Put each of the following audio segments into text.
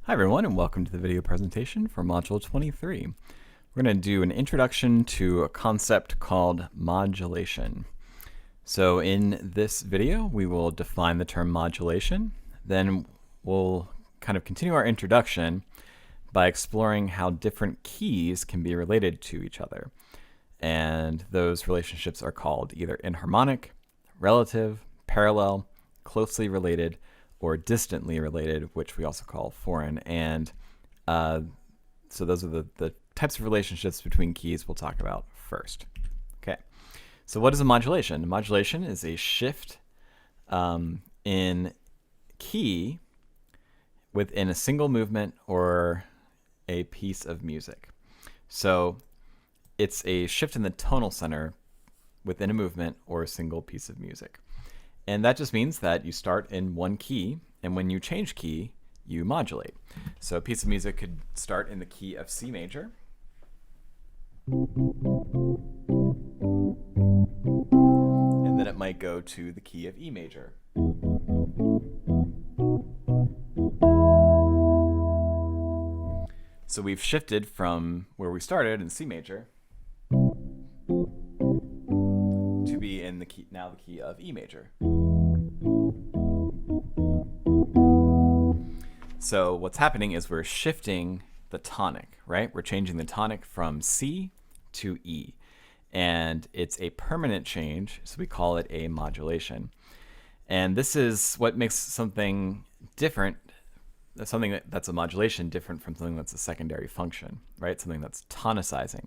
Hi everyone, and welcome to the video presentation for Module 23. We're going to do an introduction to a concept called modulation. So in this video, we will define the term modulation. Then we'll kind of continue our introduction by exploring how different keys can be related to each other. And those relationships are called either enharmonic, relative, parallel, closely related, or distantly related, which we also call foreign. And so those are the types of relationships between keys we'll talk about first. Okay, so what is a modulation? A modulation is a shift in key within a single movement or a piece of music. So it's a shift in the tonal center within a movement or a single piece of music. And that just means that you start in one key, and when you change key, you modulate. So a piece of music could start in the key of C major, and then it might go to the key of E major. So we've shifted from where we started in C major to be in the key, now the key of E major. So what's happening is we're shifting the tonic, right? We're changing the tonic from C to E. And it's a permanent change, so we call it a modulation. And this is what makes something different, something that's a modulation different from something that's a secondary function, right? Something that's tonicizing.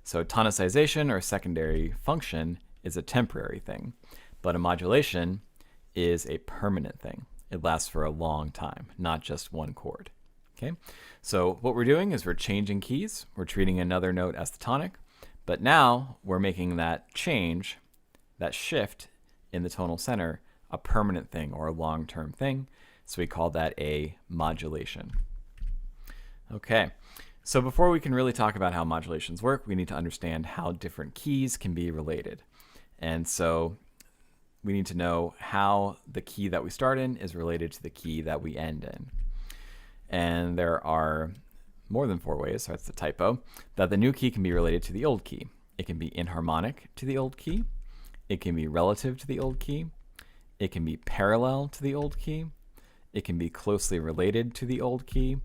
So tonicization or secondary function is a temporary thing, but a modulation is a permanent thing. It lasts for a long time, not just one chord. Okay, so what we're doing is we're changing keys. We're treating another note as the tonic, but now we're making that change, that shift in the tonal center, a permanent thing or a long-term thing. So we call that a modulation. Okay, so before we can really talk about how modulations work, we need to understand how different keys can be related. And so we need to know how the key that we start in is related to the key that we end in. And there are more than 4 ways, so that's the typo, that the new key can be related to the old key. It can be enharmonic to the old key. It can be relative to the old key. It can be parallel to the old key. It can be closely related to the old key,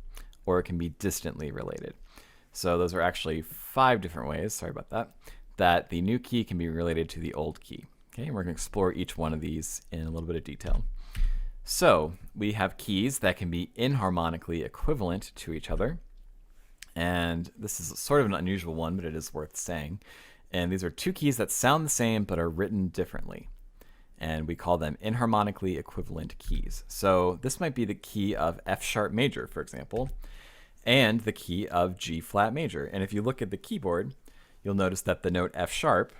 or it can be distantly related. So those are actually 5 different ways, sorry about that, that the new key can be related to the old key. Okay, and we're going to explore each one of these in a little bit of detail. So we have keys that can be enharmonically equivalent to each other. And this is sort of an unusual one, but it is worth saying. And these are 2 keys that sound the same but are written differently. And we call them enharmonically equivalent keys. So this might be the key of F sharp major, for example, and the key of G flat major. And if you look at the keyboard, you'll notice that the note F sharp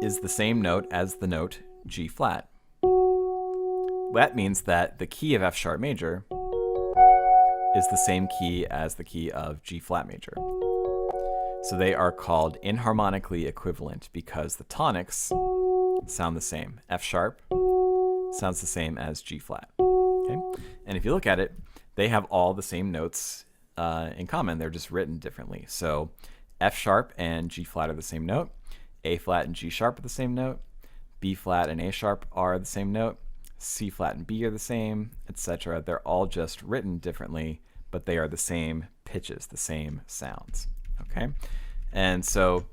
is the same note as the note G flat. That means that the key of F sharp major is the same key as the key of G flat major. So they are called enharmonically equivalent because the tonics sound the same. F sharp sounds the same as G flat. Okay? And if you look at it, they have all the same notes in common. They're just written differently. So F sharp and G flat are the same note. A flat and G sharp are the same note. B flat and A sharp are the same note. C flat and B are the same, etc. They're all just written differently, but they are the same pitches, the same sounds. Okay? And so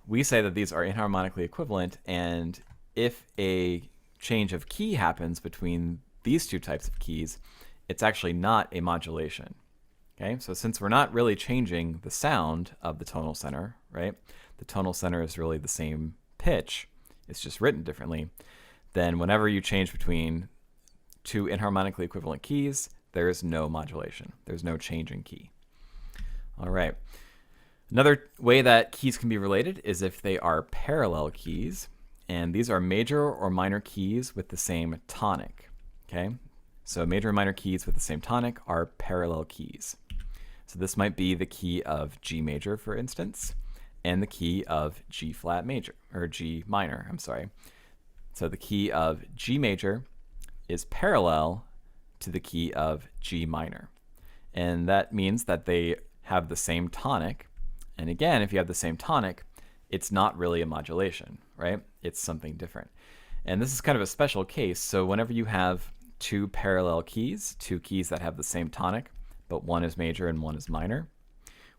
we say that these are enharmonically equivalent, and if a change of key happens between these 2 types of keys, it's actually not a modulation. Okay? So since we're not really changing the sound of the tonal center, right? The tonal center is really the same pitch, it's just written differently, then whenever you change between 2 enharmonically equivalent keys, there is no modulation. There's no change in key. All right. Another way that keys can be related is if they are parallel keys, and these are major or minor keys with the same tonic. Okay? So major and minor keys with the same tonic are parallel keys. So this might be the key of G major, for instance, and the key of G flat major, or G minor, I'm sorry. So the key of G major is parallel to the key of G minor. And that means that they have the same tonic. And again, if you have the same tonic, it's not really a modulation, right? It's something different. And this is kind of a special case. So whenever you have two parallel keys, two keys that have the same tonic, but one is major and one is minor,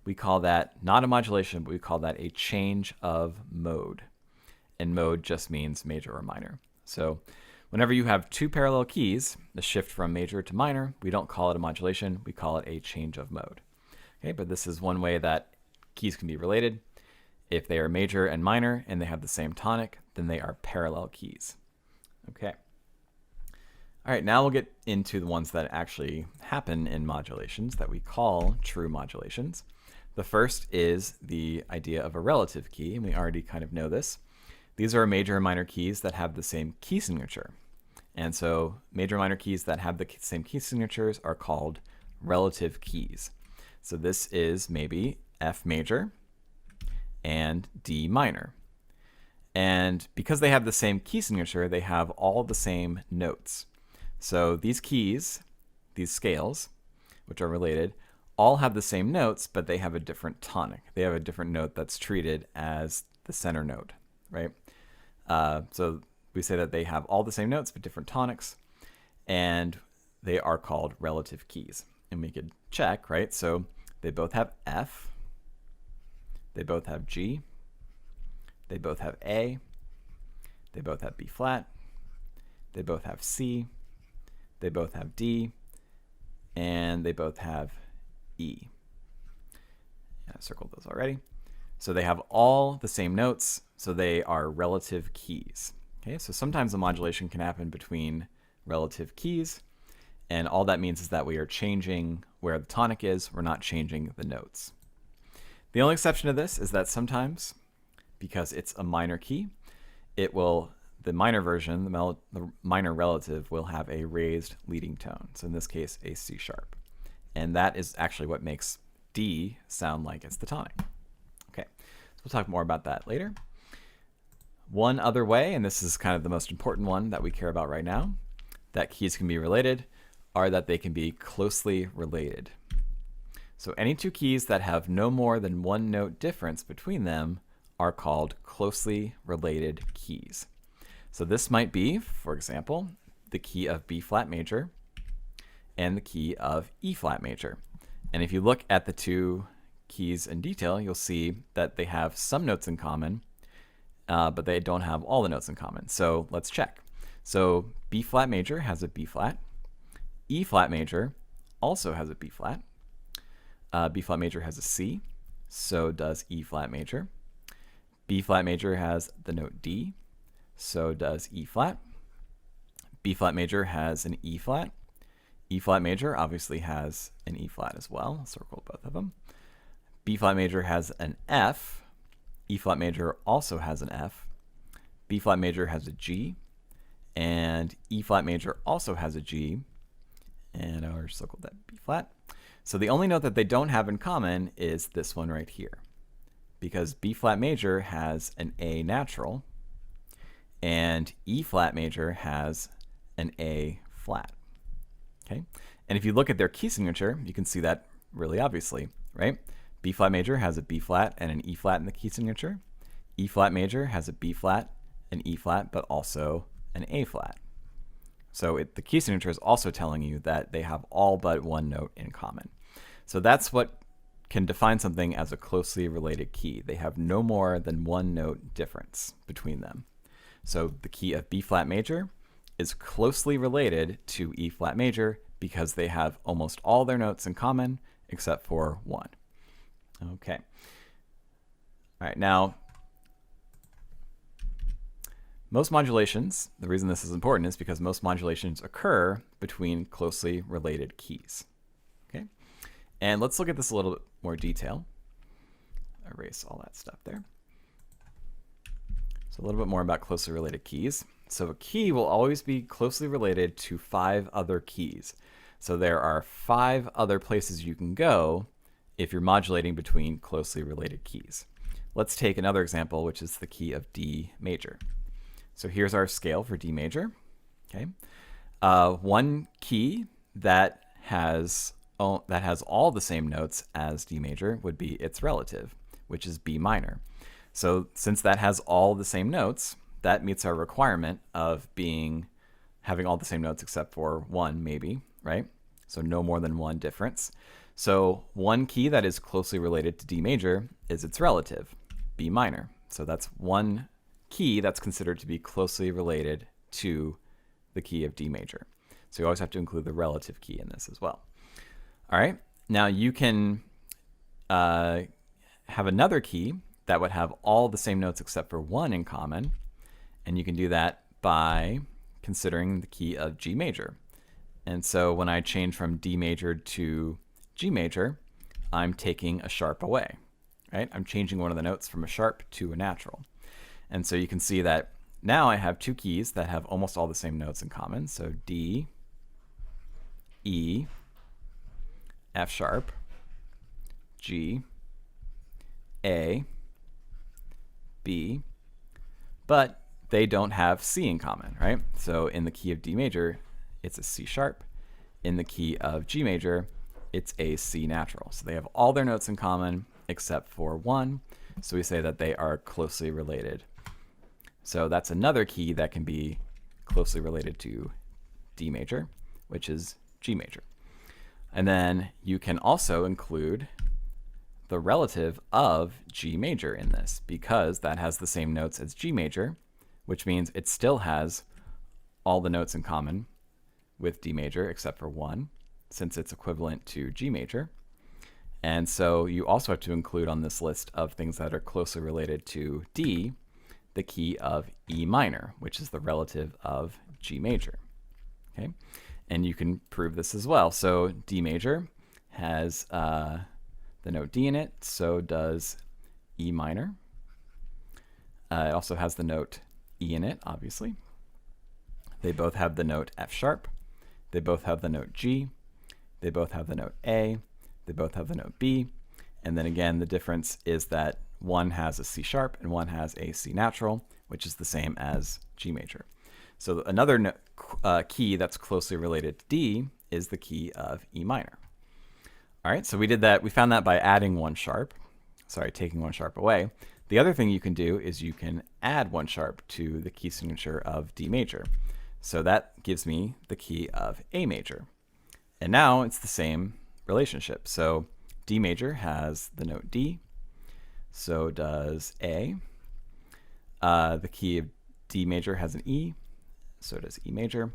we call that not a modulation, but we call that a change of mode. And mode just means major or minor. So whenever you have two parallel keys, the shift from major to minor, we don't call it a modulation, we call it a change of mode. Okay, but this is one way that keys can be related. If they are major and minor and they have the same tonic, then they are parallel keys. Okay. All right, now we'll get into the ones that actually happen in modulations that we call true modulations. The first is the idea of a relative key, and we already kind of know this. These are major and minor keys that have the same key signature. And so major and minor keys that have the same key signatures are called relative keys. So this is maybe F major and D minor. And because they have the same key signature, they have all the same notes. So these keys, these scales, which are related, all have the same notes, but they have a different tonic. They have a different note that's treated as the center note, right? So we say that they have all the same notes, but different tonics, and they are called relative keys. And we could check, right? So they both have F, they both have G, they both have A, they both have B flat, they both have C, they both have D, and they both have E. Yeah, I circled those already. So they have all the same notes, so they are relative keys. Okay, so sometimes a modulation can happen between relative keys, and all that means is that we are changing where the tonic is, we're not changing the notes. The only exception to this is that sometimes, because it's a minor key, it will, the minor version, the minor relative will have a raised leading tone. So in this case, a C sharp. And that is actually what makes D sound like it's the tonic. Okay, so we'll talk more about that later. One other way, and this is kind of the most important one that we care about right now, that keys can be related are that they can be closely related. So any two keys that have no more than one note difference between them are called closely related keys. So this might be, for example, the key of B flat major and the key of E flat major. And if you look at the two keys in detail, you'll see that they have some notes in common, but they don't have all the notes in common. So let's check. So B flat major has a B flat. E flat major also has a B flat. B flat major has a C, so does E flat major. B flat major has the note D, so does E flat. B flat major has an E flat. E flat major obviously has an E flat as well. I'll circle both of them. B flat major has an F. E flat major also has an F. B flat major has a G. And E flat major also has a G. And I'll circle that B flat. So the only note that they don't have in common is this one right here. Because B flat major has an A natural. And E flat major has an A flat. Okay, and if you look at their key signature, you can see that really obviously, right? B flat major has a B flat and an E flat in the key signature. E flat major has a B flat, an E flat, but also an A flat. So the key signature is also telling you that they have all but one note in common. So that's what can define something as a closely related key. They have no more than one note difference between them. So the key of B flat major is closely related to E flat major because they have almost all their notes in common except for one. Okay. All right, now most modulations, the reason this is important is because most modulations occur between closely related keys. Okay, and let's look at this a little bit more detail. Erase all that stuff there. So a little bit more about closely related keys. So a key will always be closely related to 5 other keys. So there are 5 other places you can go if you're modulating between closely related keys. Let's take another example, which is the key of D major. So here's our scale for D major. Okay, one key that has all the same notes as D major would be its relative, which is B minor. So since that has all the same notes, that meets our requirement of having all the same notes except for one, maybe, right? So no more than one difference. So one key that is closely related to D major is its relative, B minor. So that's one key that's considered to be closely related to the key of D major. So you always have to include the relative key in this as well. All right, now you can have another key that would have all the same notes except for one in common, and you can do that by considering the key of G major. And so when I change from D major to G major, I'm taking a sharp away, right? I'm changing one of the notes from a sharp to a natural. And so you can see that now I have two keys that have almost all the same notes in common. So D, E, F sharp, G, A, B, but they don't have C in common, right? So in the key of D major, it's a C sharp. In the key of G major, it's a C natural. So they have all their notes in common except for one. So we say that they are closely related. So that's another key that can be closely related to D major, which is G major. And then you can also include the relative of G major in this, because that has the same notes as G major, which means it still has all the notes in common with D major except for one, since it's equivalent to G major. And so you also have to include on this list of things that are closely related to D, the key of E minor, which is the relative of G major. Okay, and you can prove this as well. So D major has the note D in it, so does E minor. It also has the note E in it, obviously. They both have the note F sharp. They both have the note G. They both have the note A. They both have the note B. And then again, the difference is that one has a C sharp and one has a C natural, which is the same as G major. So another key that's closely related to D is the key of E minor. All right, so we did that. We found that by adding one sharp. Sorry, taking one sharp away. The other thing you can do is you can add one sharp to the key signature of D major. So that gives me the key of A major. And now it's the same relationship. So D major has the note D. So does A. The key of D major has an E. So does E major.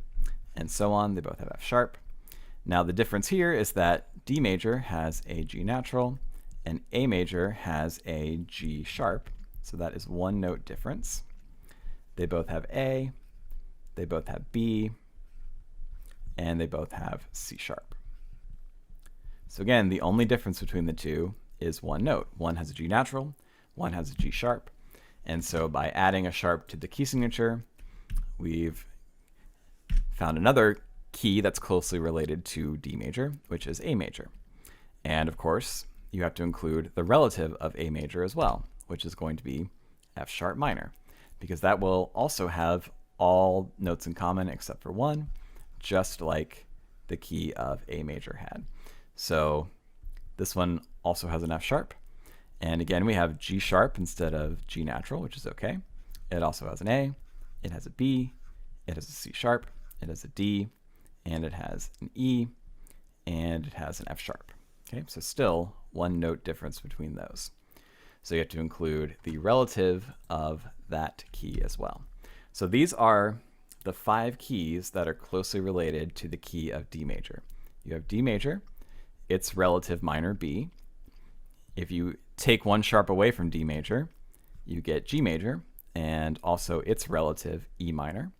And so on. They both have F sharp. Now the difference here is that D major has a G natural and A major has a G sharp. So that is one note difference. They both have A, they both have B, and they both have C sharp. So again, the only difference between the two is one note. One has a G natural, one has a G sharp. And so by adding a sharp to the key signature, we've found another key that's closely related to D major, which is A major. And of course, you have to include the relative of A major as well, which is going to be F sharp minor, because that will also have all notes in common except for one, just like the key of A major had. So this one also has an F sharp. And again, we have G sharp instead of G natural, which is okay. It also has an A, it has a B, it has a C sharp, it has a D, and it has an E, and it has an F sharp. Okay, so still one note difference between those. So you have to include the relative of that key as well. So these are the 5 keys that are closely related to the key of D major. You have D major, its relative minor B. If you take one sharp away from D major, you get G major and also its relative E minor.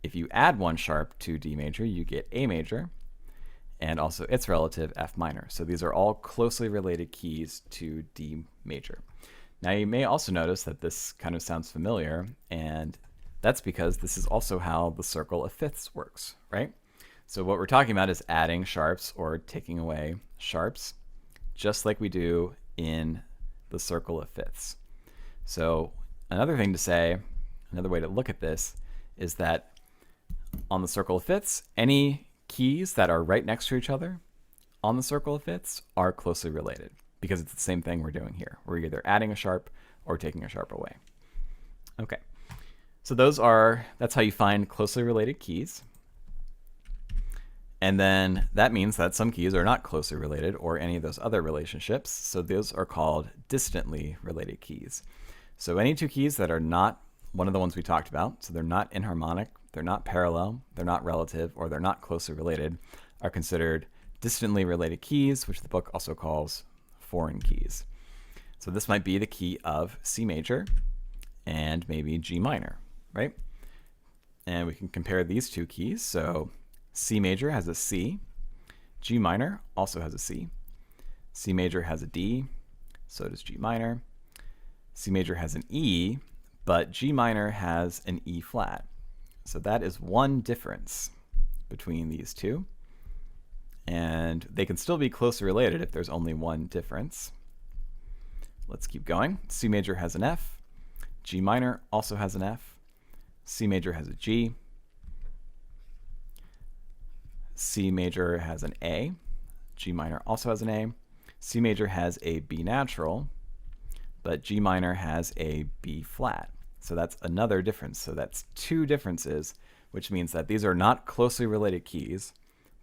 If you add one sharp to D major, you get A major and also its relative F minor. So these are all closely related keys to D major. Now you may also notice that this kind of sounds familiar, and that's because this is also how the circle of fifths works, right? So what we're talking about is adding sharps or taking away sharps, just like we do in the circle of fifths. So another thing to say, another way to look at this, is that on the circle of fifths, any keys that are right next to each other on the circle of fifths are closely related because it's the same thing we're doing here. We're either adding a sharp or taking a sharp away. Okay, so that's how you find closely related keys. And then that means that some keys are not closely related or any of those other relationships. So those are called distantly related keys. So any two keys that are not one of the ones we talked about, so they're not inharmonic, they're not parallel, they're not relative, or they're not closely related, are considered distantly related keys, which the book also calls foreign keys. So this might be the key of C major and maybe G minor, right? And we can compare these two keys. So C major has a C, G minor also has a C, C major has a D, so does G minor, C major has an E, but G minor has an E flat. So that is one difference between these two. And they can still be closely related if there's only one difference. Let's keep going. C major has an F, G minor also has an F, C major has a G, C major has an A, G minor also has an A, C major has a B natural, but G minor has a B flat. So that's another difference. So that's two differences, which means that these are not closely related keys.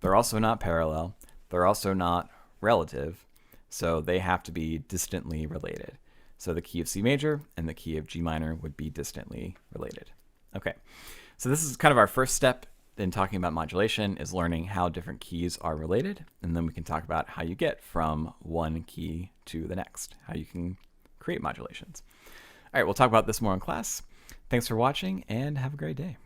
They're also not parallel. They're also not relative. So they have to be distantly related. So the key of C major and the key of G minor would be distantly related. Okay, so this is kind of our first step in talking about modulation, is learning how different keys are related. And then we can talk about how you get from one key to the next, how you can create modulations. All right, we'll talk about this more in class. Thanks for watching and have a great day.